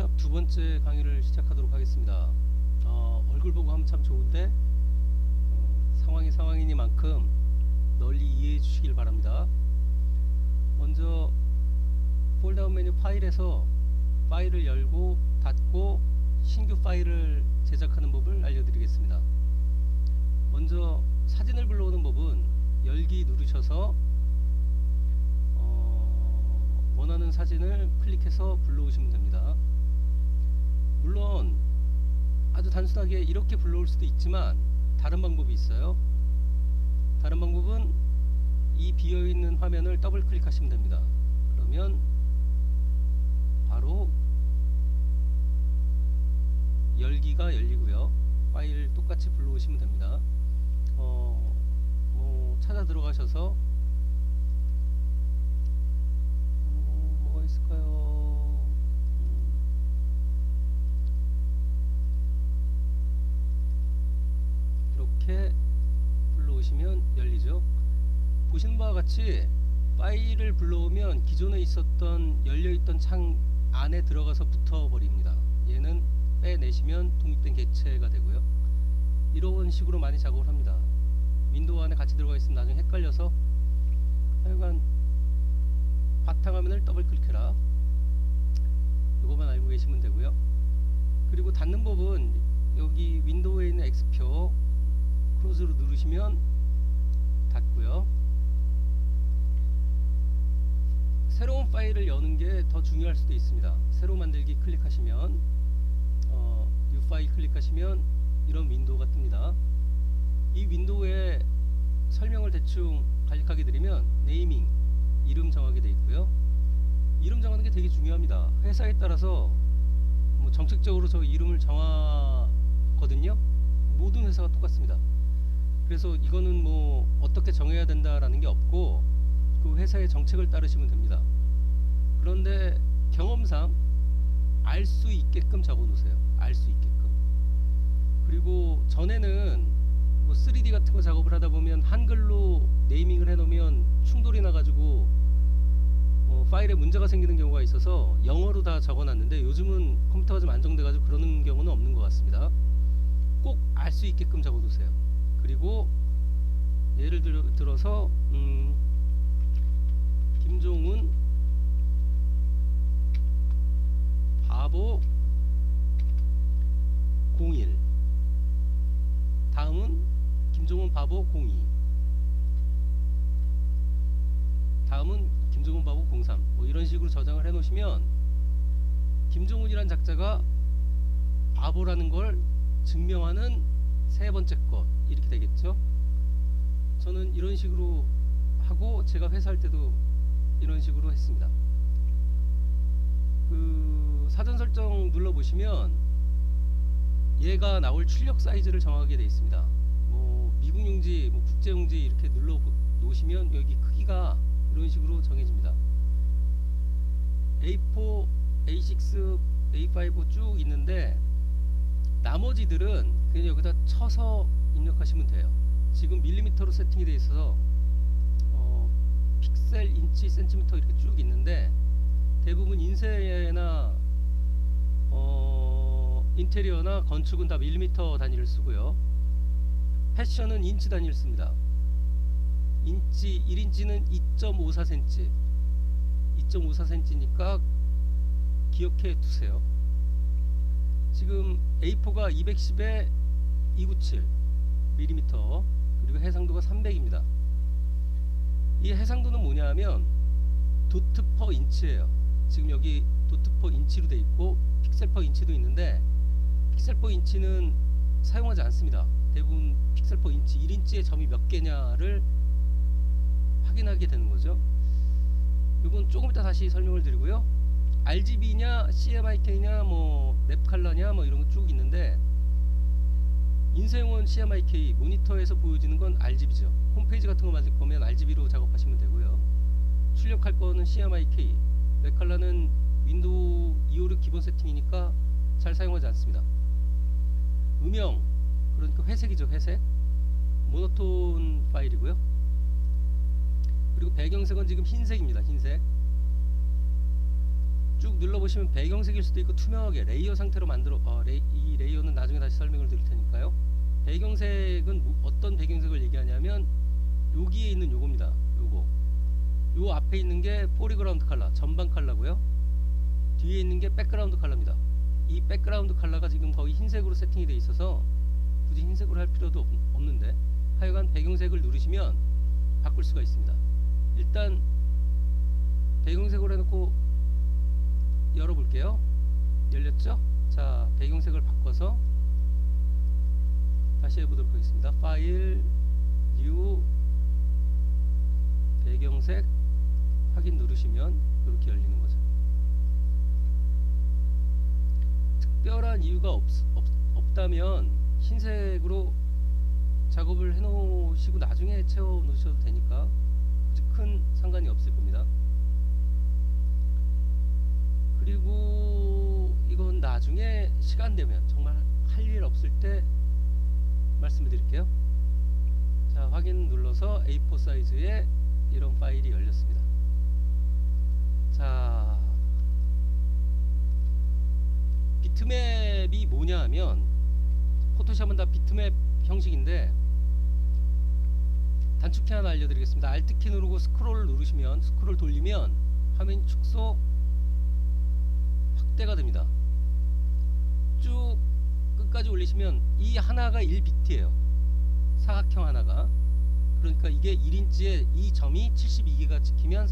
포토샵 두 번째 강의를 시작하도록 하겠습니다. 얼굴 보고 하면 참 좋은데 상황이 상황이니만큼 널리 이해해 주시길 바랍니다. 먼저 폴다운 메뉴 파일에서 파일을 열고 닫고 신규 파일을 제작하는 법을 알려드리겠습니다. 먼저 사진을 불러오는 법은 열기 누르셔서 원하는 사진을 클릭해서 불러오시면 됩니다. 물론 아주 단순하게 이렇게 불러올 수도 있지만 다른 방법이 있어요. 다른 방법은 이 비어있는 화면을 더블 클릭하시면 됩니다. 그러면 바로 열기가 열리고요. 파일 똑같이 불러오시면 됩니다. 찾아 들어가셔서 뭐가 있을까요? 이렇게 불러오시면 열리죠. 보시는 바와 같이 파일을 불러오면 기존에 있었던 열려있던 창 안에 들어가서 붙어버립니다. 얘는 빼내시면 독립된 객체가 되고요. 이런 식으로 많이 작업을 합니다. 윈도우 안에 같이 들어가 있으면 나중에 헷갈려서 하여간 바탕화면을 더블 클릭해라, 이거만 알고 계시면 되고요. 그리고 닫는 법은 여기 윈도우에 있는 X표 크로즈로 누르시면 닫고요. 새로운 파일을 여는 게 더 중요할 수도 있습니다. 새로 만들기 클릭하시면 뉴 파일 클릭하시면 이런 윈도우가 뜹니다. 이 윈도우에 설명을 대충 간략하게 드리면 네이밍, 이름 정하게 되어 있고요. 이름 정하는 게 되게 중요합니다. 회사에 따라서 정책적으로 저 이름을 정하거든요. 모든 회사가 똑같습니다. 그래서 이거는 어떻게 정해야 된다라는 게 없고 그 회사의 정책을 따르시면 됩니다. 그런데 경험상 알 수 있게끔 적어 놓으세요. 알 수 있게끔. 그리고 전에는 3D 같은 거 작업을 하다 보면 한글로 네이밍을 해 놓으면 충돌이 나가지고 파일에 문제가 생기는 경우가 있어서 영어로 다 적어 놨는데 요즘은 컴퓨터가 좀 안정돼 가지고 그러는 경우는 없는 것 같습니다. 꼭 알 수 있게끔 적어 두세요. 그리고 예를 들어서 김종훈 바보 01, 다음은 김종훈 바보 02, 다음은 김종훈 바보 03, 이런 식으로 저장을 해 놓으시면 김종훈이란 작자가 바보라는 걸 증명하는 세 번째 것, 이렇게 되겠죠. 저는 이런 식으로 하고 제가 회사할 때도 이런 식으로 했습니다. 그 사전 설정 눌러 보시면 얘가 나올 출력 사이즈를 정하게 되어 있습니다. 미국 용지, 국제 용지 이렇게 눌러 놓으시면 여기 크기가 이런 식으로 정해집니다. A4, A6, A5 쭉 있는데 나머지들은 그냥 여기다 쳐서 입력하시면 돼요. 지금 밀리미터로 세팅이 되어 있어서 픽셀, 인치, 센티미터 이렇게 쭉 있는데 대부분 인쇄나 인테리어나 건축은 다 밀리미터 단위를 쓰고요. 패션은 인치 단위를 씁니다. 인치 1인치는 2.54cm, 2.54cm니까 기억해 두세요. 지금 A4가 210에 297mm, 그리고 해상도가 300입니다. 이 해상도는 뭐냐 하면 도트 퍼 인치예요. 지금 여기 도트 퍼 인치로 돼 있고 픽셀 퍼 인치도 있는데 픽셀 퍼 인치는 사용하지 않습니다. 대부분 픽셀 퍼 인치, 1인치에 점이 몇 개냐를 확인하게 되는 거죠. 이건 조금 이따 다시 설명을 드리고요. RGB냐 CMYK냐 랩 컬러냐 이런 거 쭉 있는데 인쇄용은 CMYK, 모니터에서 보여지는 건 RGB죠. 홈페이지 같은 거 만들 거면 RGB로 작업하시면 되고요. 출력할 거는 CMYK, 랩 컬러는 윈도우 256 기본 세팅이니까 잘 사용하지 않습니다. 음영, 그러니까 회색이죠. 회색, 모노톤 파일이고요. 그리고 배경색은 지금 흰색입니다. 흰색 쭉 눌러보시면 배경색일 수도 있고 투명하게 레이어 상태로 만들어 이 레이어는 나중에 다시 설명을 드릴 테니까요. 배경색은 어떤 배경색을 얘기하냐면 여기에 있는 요겁니다. 요거 요 앞에 있는 게 포리그라운드 컬러 전방 컬러고요. 뒤에 있는 게 백그라운드 컬러입니다. 이 백그라운드 컬러가 지금 거의 흰색으로 세팅이 되어 있어서 굳이 흰색으로 할 필요도 없는데 하여간 배경색을 누르시면 바꿀 수가 있습니다. 일단 배경색으로 해놓고 열어볼게요. 열렸죠? 자, 배경색을 바꿔서 다시 해보도록 하겠습니다. 파일, 뉴, 배경색 확인 누르시면 이렇게 열리는 거죠. 특별한 이유가 없다면 흰색으로 작업을 해 놓으시고 나중에 채워 놓으셔도 되니까 굳이 큰 상관이 없을 겁니다. 그리고 이건 나중에 시간 되면 정말 할 일 없을 때 말씀을 드릴게요. 자, 확인 눌러서 A4 사이즈의 이런 파일이 열렸습니다. 자, 비트맵이 뭐냐 하면 포토샵은 다 비트맵 형식인데 단축키 하나 알려드리겠습니다. Alt키 누르고 스크롤 누르시면 스크롤 돌리면 화면 축소 확대가 됩니다. 쭉 끝까지 올리시면 이 하나가 1비트예요. 사각형 하나가. 그러니까 이게 1인치에 이 점이 72개가 찍히면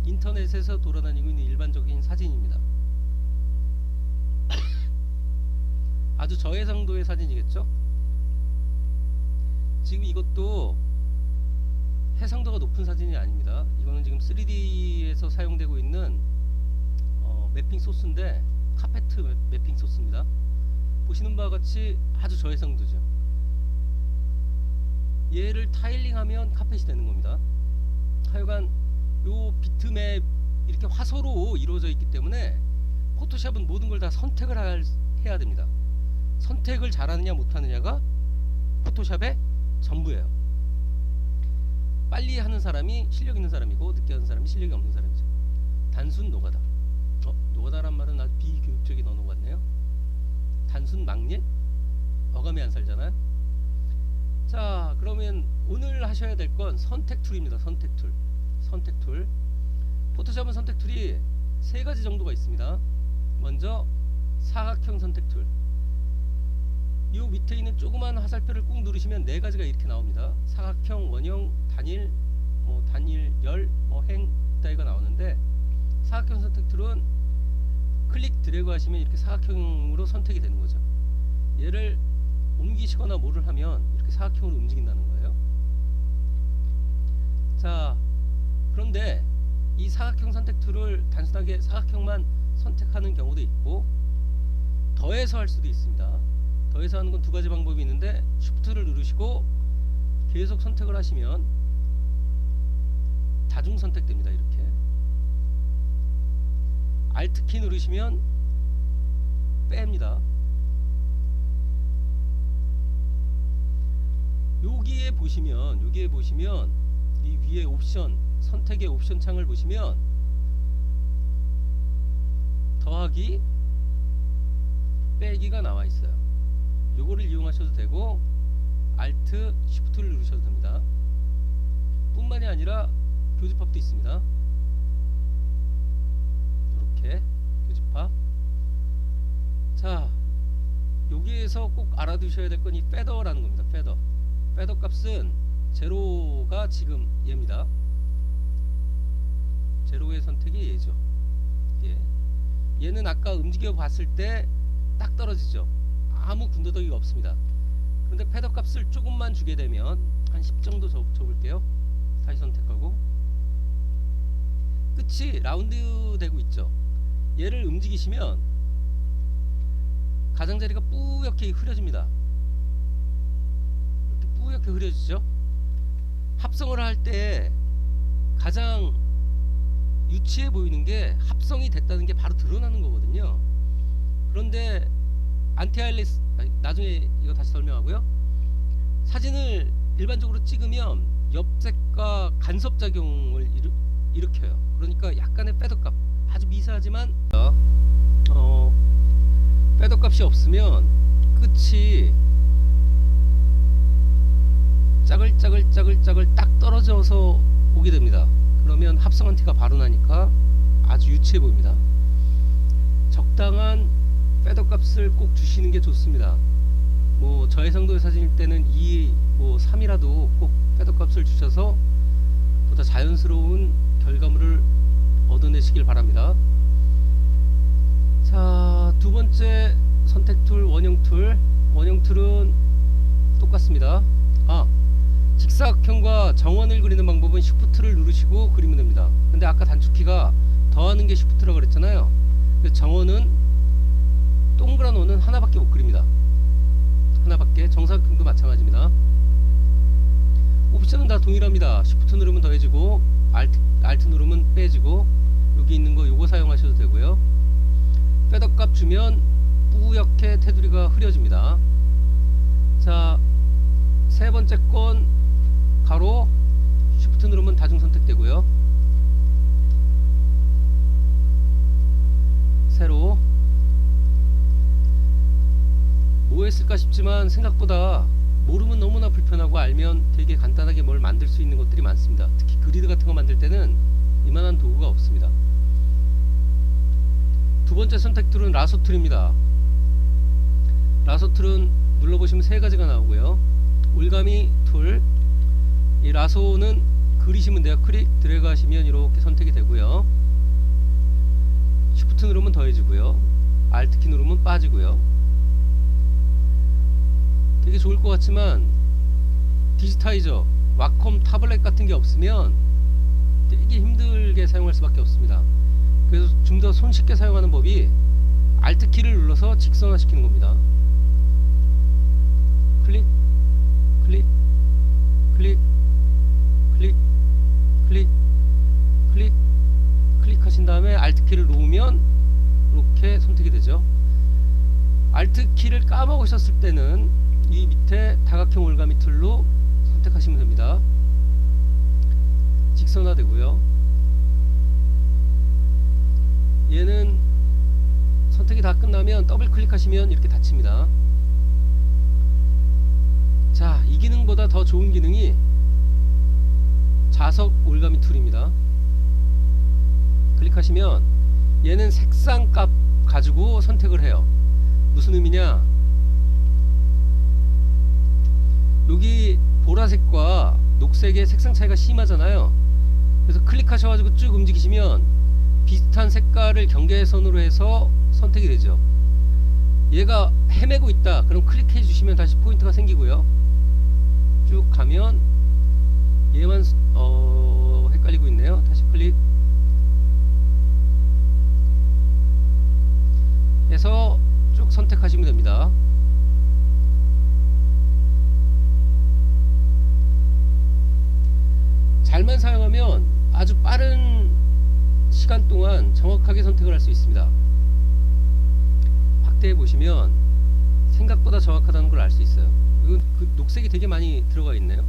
인터넷에서 돌아다니고 있는 일반적인 사진입니다. 아주 저해상도의 사진이겠죠? 지금 이것도 해상도가 높은 사진이 아닙니다. 이거는 지금 3D에서 사용되고 있는 매핑 소스인데 카페트 매핑 소스입니다. 보시는 바와 같이 아주 저해상도죠. 얘를 타일링하면 카펫이 되는 겁니다. 하여간 요 비트맵 이렇게 화소로 이루어져 있기 때문에 포토샵은 모든 걸 다 선택을 해야 됩니다. 선택을 잘하느냐 못하느냐가 포토샵의 전부예요. 빨리 하는 사람이 실력 있는 사람이고 늦게 하는 사람이 실력이 없는 사람이죠. 단순 노가다. 노가다란 말은 아주 비교육적인 언어 같네요. 단순 막일? 어감이 안 살잖아요. 자, 그러면 오늘 하셔야 될 건 선택 툴입니다. 선택 툴. 선택 툴. 포토샵은 선택 툴이 3가지 정도가 있습니다. 먼저 사각형 선택 툴. 요 밑에 있는 조그만 화살표를 꾹 누르시면 4가지가 이렇게 나옵니다. 사각형, 원형, 단일, 단일, 열, 행 이따위가 나오는데 사각형 선택 툴은 클릭 드래그 하시면 이렇게 사각형으로 선택이 되는 거죠. 얘를 옮기시거나 뭐를 하면 이렇게 사각형으로 움직인다는 거예요. 자, 그런데 이 사각형 선택 툴을 단순하게 사각형만 선택하는 경우도 있고 더해서 할 수도 있습니다. 더해서 하는 건 2가지 방법이 있는데 Shift를 누르시고 계속 선택을 하시면 다중 선택됩니다. 이렇게 Alt키 누르시면 뺍니다. 여기에 보시면 이 위에 옵션 선택의 옵션 창을 보시면 더하기 빼기가 나와 있어요. 요거를 이용하셔도 되고 Alt Shift를 누르셔도 됩니다. 뿐만이 아니라 교집합도 있습니다. 이렇게 교집합. 자, 여기에서 꼭 알아두셔야 될 건 이 페더라는 겁니다. 페더 값은 제로가 지금 얘입니다. 제로의 선택이 얘죠. 얘는 아까 움직여 봤을 때 딱 떨어지죠. 아무 군더더기가 없습니다. 그런데 페더 값을 조금만 주게 되면 한 10 정도 줘볼게요. 다시 선택하고 끝이 라운드 되고 있죠. 얘를 움직이시면 가장자리가 뿌옇게 흐려집니다. 이렇게 뿌옇게 흐려지죠. 합성을 할 때 가장 유치해 보이는 게 합성이 됐다는 게 바로 드러나는 거거든요. 그런데 안티하일리스 나중에 이거 다시 설명하고요. 사진을 일반적으로 찍으면 엽색과 간섭작용을 일으켜요. 그러니까 약간의 패더값, 아주 미세하지만 패더값이 없으면 끝이 짜글짜글 딱 떨어져서 오게 됩니다. 그러면 합성한 티가 바로 나니까 아주 유치해 보입니다. 적당한 패더값을 꼭 주시는 게 좋습니다. 뭐 저해상도의 사진일 때는 2, 3이라도 꼭 패더값을 주셔서 보다 자연스러운 결과물을 얻어내시길 바랍니다. 자, 두 번째 선택 툴, 원형 툴. 원형 툴은 똑같습니다. 직사각형과 정원을 그리는 방법은 Shift를 누르시고 그리면 됩니다. 근데 아까 단축키가 더하는 게 Shift라고 그랬잖아요. 정원은 동그란 원은 하나밖에 못 그립니다. 하나밖에. 정사각형도 마찬가지입니다. 옵션은 다 동일합니다. Shift 누르면 더해지고 Alt 누르면 빼지고, 여기 있는 거 요거 사용하셔도 되고요. 패더값 주면 뿌옇게 테두리가 흐려집니다. 자, 세 번째 건 가로 Shift 누르면 다중 선택되고요. 세로. 뭐 했을까 싶지만 생각보다 모르면 너무나 불편하고 알면 되게 간단하게 뭘 만들 수 있는 것들이 많습니다. 특히 그리드 같은 거 만들 때는 이만한 도구가 없습니다. 두 번째 선택 툴은 라소 툴입니다. 라소 툴은 눌러보시면 세 가지가 나오고요. 올가미 툴, 이 라소는 그리시면 돼요. 클릭 드래그 하시면 이렇게 선택이 되고요. Shift 누르면 더해지고요. Alt 키 누르면 빠지고요. 되게 좋을 것 같지만 디지타이저, 와컴 타블렛 같은 게 없으면 되게 힘들게 사용할 수밖에 없습니다. 그래서 좀 더 손쉽게 사용하는 법이 Alt 키를 눌러서 직선화 시키는 겁니다. 클릭, 클릭, 클릭, 클릭, 클릭, 클릭, 클릭하신 다음에 Alt 키를 놓으면 이렇게 선택이 되죠. Alt 키를 까먹으셨을 때는 이 밑에 다각형 올가미 툴로 선택하시면 됩니다. 직선화 되고요. 얘는 선택이 다 끝나면 더블 클릭하시면 이렇게 닫힙니다. 자, 이 기능보다 더 좋은 기능이 자석 올가미 툴입니다. 클릭하시면 얘는 색상 값 가지고 선택을 해요. 무슨 의미냐? 여기 보라색과 녹색의 색상 차이가 심하잖아요. 그래서 클릭하셔가지고 쭉 움직이시면 비슷한 색깔을 경계선으로 해서 선택이 되죠. 얘가 헤매고 있다, 그럼 클릭해 주시면 다시 포인트가 생기고요. 쭉 가면 얘만 헷갈리고 있네요. 다시 클릭 해서 쭉 선택하시면 됩니다. 잘만 사용하면 아주 빠른 시간 동안 정확하게 선택을 할 수 있습니다. 확대해 보시면 생각보다 정확하다는 걸 알 수 있어요. 이건 그 녹색이 되게 많이 들어가 있네요.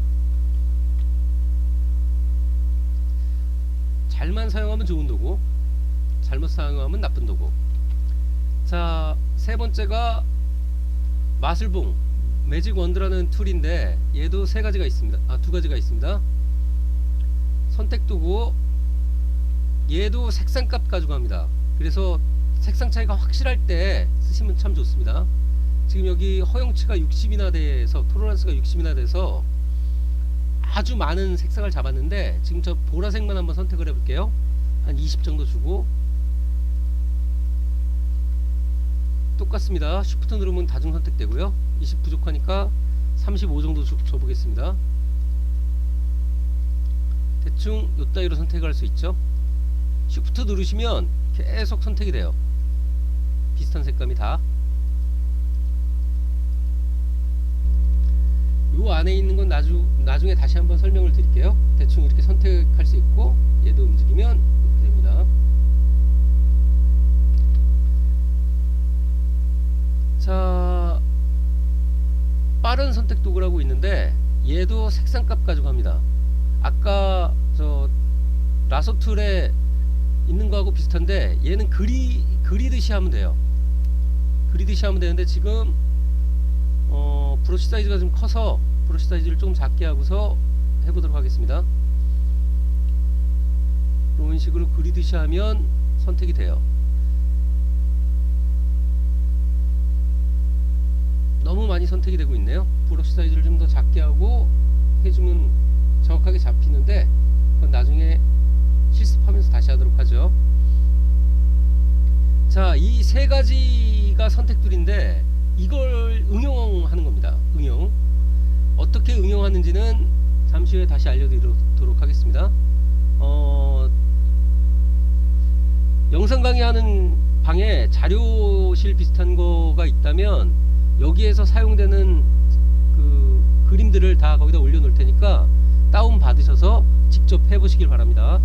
잘만 사용하면 좋은 도구, 잘못 사용하면 나쁜 도구. 자, 세 번째가 마술봉 매직 원드라는 툴인데 얘도 세 가지가 있습니다. 두 가지가 있습니다. 선택 도구, 얘도 색상값 가지고 합니다. 그래서 색상 차이가 확실할 때 쓰시면 참 좋습니다. 지금 여기 허용치가 60이나 돼서, 톨러런스가 60이나 돼서 아주 많은 색상을 잡았는데 지금 저 보라색만 한번 선택을 해볼게요. 한 20 정도 주고, 똑같습니다. Shift 누르면 다중 선택되고요. 20 부족하니까 35 정도 줘보겠습니다. 대충 요따위로 선택할 수 있죠. Shift 누르시면 계속 선택이 돼요. 비슷한 색감이 다. 요 안에 있는 건 나중에 다시 한번 설명을 드릴게요. 대충 이렇게 선택할 수 있고, 얘도 움직이면 이렇게 됩니다. 자, 빠른 선택 도구라고 있는데 얘도 색상값 가지고 합니다. 아까 저 라서 툴에 있는 거하고 비슷한데 얘는 그리듯이 하면 돼요. 그리듯이 하면 되는데 지금 브러쉬 사이즈가 좀 커서 브러쉬 사이즈를 조금 작게 하고서 해보도록 하겠습니다. 이런 식으로 그리듯이 하면 선택이 돼요. 너무 많이 선택이 되고 있네요. 브러쉬 사이즈를 좀 더 작게 하고 해주면 정확하게 잡히는데 그건 나중에 실습하면서 다시 하도록 하죠. 자, 이 세 가지가 선택들인데 이걸 응용하는 겁니다. 응용. 어떻게 응용하는지는 잠시 후에 다시 알려드리도록 하겠습니다. 영상 강의하는 방에 자료실 비슷한 거가 있다면 여기에서 사용되는 그 그림들을 다 거기다 올려놓을 테니까 다운 받으셔서 직접 해보시길 바랍니다.